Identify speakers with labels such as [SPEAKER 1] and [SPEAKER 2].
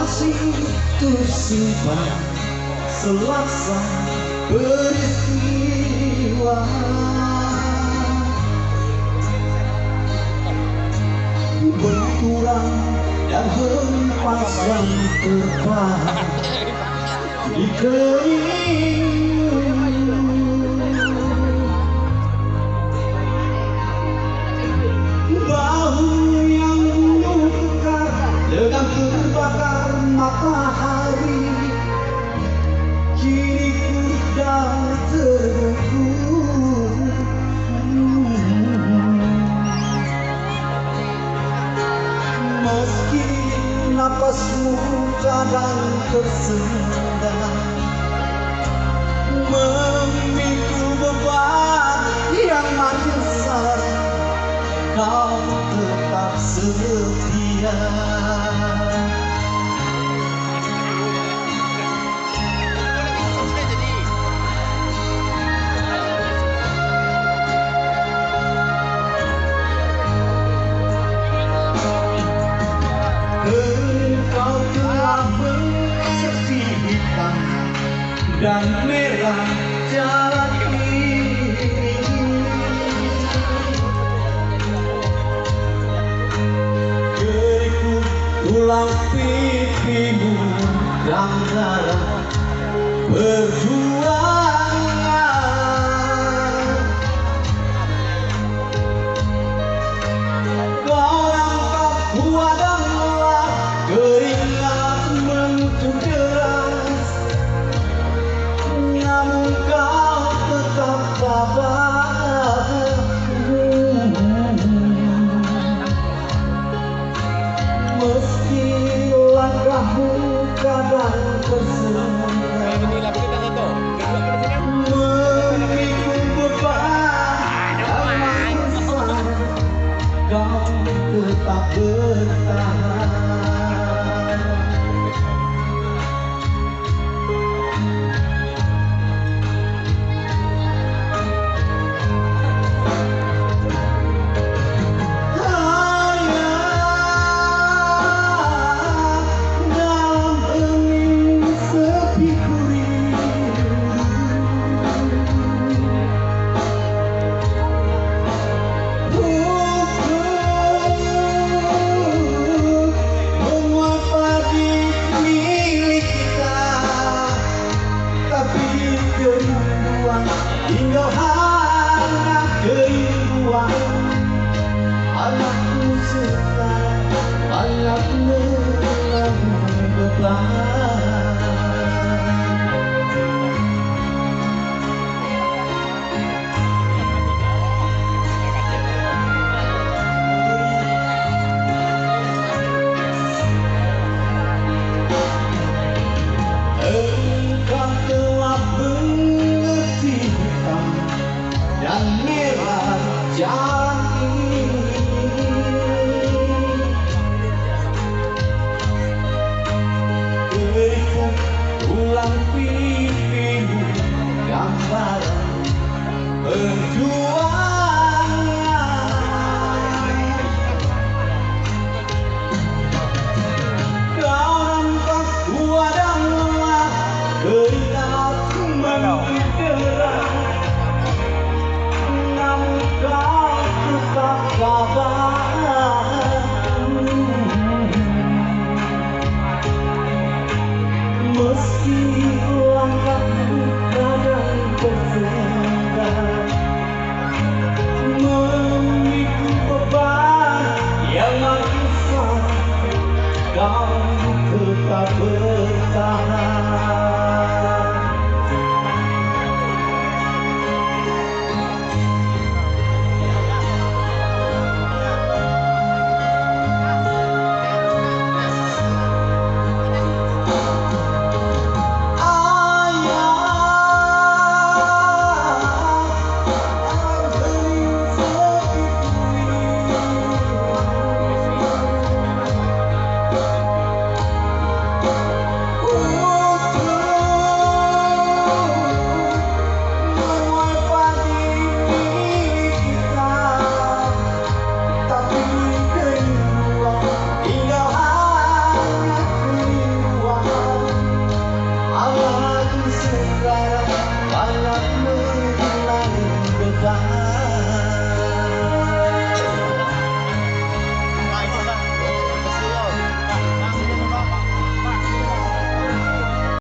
[SPEAKER 1] masih tersimpan selaksa peristiwa. Benturan dan hempasan tertahan di kening, bahu yang menukar dengan terbakar matahari, kini kuda terbengkung. Meski napasmu kadang tersendat, memikul beban yang makin besar, kau tetap setia. Engkau telah mengerti hitam dan merah jalan ini. Kerikut tulang pipimu dan darah perjuangan. Kau rangkap kuat dan lelah, keringat menutup deras, namun kau tetap tabah. Meski langkahmu kadang tersendat, memikul beban yang makin besar, kau tetap bertahan. Tinggal hanya kerinduan, anakku sekarang banyak menanggung beban. Engkau telah mengerti hitam dan merah jalan ini. Kerikut tulang pipimu gambaran perjuangan. Kau nampak kuat dan lelah, keringat menutup deras, namun kau tetap sabar. Meski langkahmu kadang tersendat, memikul beban yang makin besar, kau tetap bertahan.